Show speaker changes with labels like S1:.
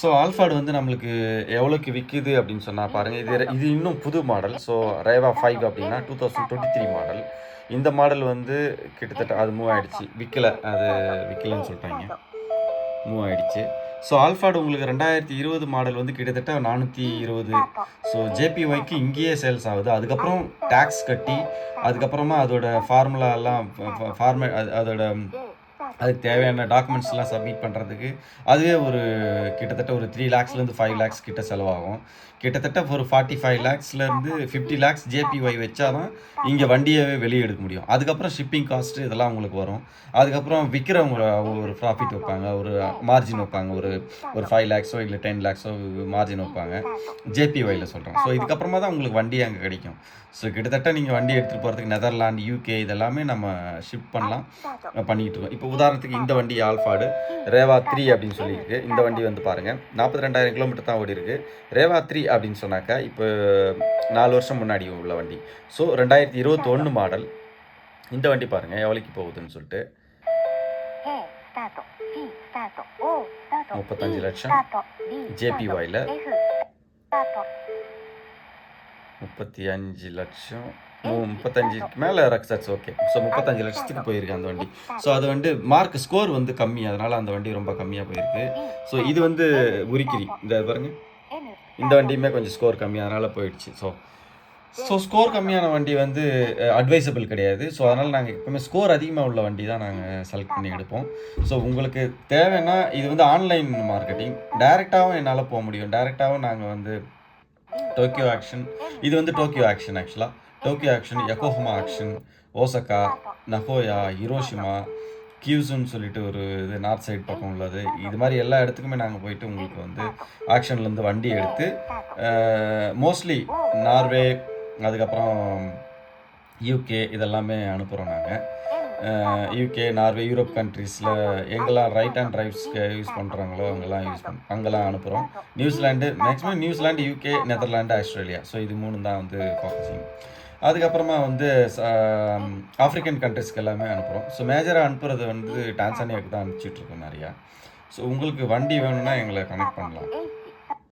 S1: So ஆல்ஃபாடு வந்து நம்மளுக்கு எவ்வளோக்கு விற்கிது அப்படின்னு சொன்னால் பாருங்கள், இது இன்னும் புது மாடல். ஸோ ரேவா 5 அப்படின்னா 2023 மாடல். இந்த மாடல் வந்து கிட்டத்தட்ட அது மூவ் ஆகிடுச்சு, அது விற்கலன்னு சொல்லிட்டாங்க, மூவ் ஆகிடுச்சு. ஸோ ஆல்ஃபாடு உங்களுக்கு 2020 மாடல் வந்து கிட்டத்தட்ட 420. ஸோ ஜேபிஒய்க்கு இங்கேயே சேல்ஸ் ஆகுது. அதுக்கப்புறம் டேக்ஸ் கட்டி அதுக்கப்புறமா அதோட ஃபார்முலாலாம் அதோட அதுக்கு தேவையான டாக்குமெண்ட்ஸ்லாம் சப்மிட் பண்ணுறதுக்கு அதுவே கிட்டத்தட்ட ஒரு 3 லேக்ஸ்லேருந்து 5 லேக்ஸ் கிட்ட செலவாகும். கிட்டத்தட்ட ஒரு 45 லேக்ஸ்லேருந்து 50 லேக்ஸ் ஜேபிஒய் வச்சா தான் இங்கே வண்டியவே வெளியே எடுக்க முடியும். அதுக்கப்புறம் ஷிப்பிங் காஸ்ட்டு இதெல்லாம் உங்களுக்கு வரும். அதுக்கப்புறம் விற்கிறவங்க ஒரு ப்ராஃபிட் வைப்பாங்க, ஒரு மார்ஜின் வைப்பாங்க, ஒரு 5 லேக்ஸோ இல்லை 10 லேக்ஸோ மார்ஜின் வைப்பாங்க, ஜேபிஒயில் சொல்கிறேன். ஸோ இதுக்கப்புறமா தான் உங்களுக்கு வண்டி அங்கே கிடைக்கும். ஸோ கிட்டத்தட்ட நீங்கள் வண்டி எடுத்துகிட்டு போகிறதுக்கு நெதர்லாந்து, யூகே இதெல்லாமே நம்ம ஷிப் பண்ணிக்கிட்டு இருக்கோம். இப்போ உதாரணத்துக்கு இந்த வண்டி ஆல்ஃபாடு ரேவா 3 அப்படின்னு சொல்லியிருக்கு. இந்த வண்டி வந்து பாருங்கள் 42,000 கிலோமீட்டர் தான் ஓடி இருக்கு. ரேவா 3 அப்படின்னு சொன்னாக்கா இப்போ 4 வருஷம் முன்னாடி உள்ள வண்டி. So 2021 model. இந்த வண்டி பாருங்கள் எவ்வளோக்கு போகுதுன்னு சொல்லிட்டு 35 லட்சம் ஜேபிஒயில், 35 லட்சம் 35க்கு மேலே ரக்ஸட்ஸ். ஓகே, ஸோ 35 லட்சத்துக்கு போயிருக்கு அந்த வண்டி. ஸோ அது வந்து மார்க் ஸ்கோர் வந்து கம்மி, அதனால் அந்த வண்டி ரொம்ப கம்மியாக போயிருக்கு. ஸோ இது வந்து உரிக்கிரி, இந்த பாருங்க, இந்த வண்டியுமே கொஞ்சம் ஸ்கோர் கம்மி, அதனால் போயிடுச்சு. ஸோ ஸ்கோர் கம்மியான வண்டி வந்து அட்வைசபிள் கிடையாது. ஸோ அதனால் நாங்கள் எப்பவுமே ஸ்கோர் அதிகமாக உள்ள வண்டி தான் நாங்கள் செலக்ட் பண்ணி எடுப்போம். ஸோ உங்களுக்கு தேவைன்னா இது வந்து ஆன்லைன் மார்க்கெட்டிங், டைரெக்டாகவும் என்னால் போக முடியும். டைரெக்டாகவும் நாங்கள் வந்து டோக்கியோ ஆக்ஷன், இது வந்து டோக்கியோ ஆக்ஷன், ஆக்சுவலாக Tokyo auction, Yokohama auction, Osaka, Nagoya, Hiroshima, கியூசுன்னு சொல்லிட்டு ஒரு இது நார்த் சைடு பக்கம் உள்ளது. இது மாதிரி எல்லா இடத்துக்குமே நாங்கள் போயிட்டு உங்களுக்கு வந்து ஆக்ஷன்லேருந்து வண்டி எடுத்து மோஸ்ட்லி நார்வே, அதுக்கப்புறம் யூகே இதெல்லாமே அனுப்புகிறோம் நாங்கள். யூகே, நார்வே, யூரோப் கண்ட்ரீஸில் எங்கெல்லாம் ரைட் ஹேண்ட் டிரைவ்ஸ்க்கு யூஸ் பண்ணுறாங்களோ அங்கெல்லாம் அனுப்புகிறோம். New Zealand, maximum New Zealand, UK, Netherland, Australia. So இது 3 தான் வந்து ஃபோக்கஸிங். அதுக்கப்புறமா வந்து ஆஃப்ரிக்கன் கண்ட்ரிஸ்க்கு எல்லாமே அனுப்புகிறோம். ஸோ மேஜராக அனுப்புறது வந்து டான்சானியாவுக்கு தான் அனுப்பிச்சிட்ருக்கோம் நிறையா. ஸோ உங்களுக்கு வண்டி வேணும்னா எங்களை கனெக்ட் பண்ணலாம்.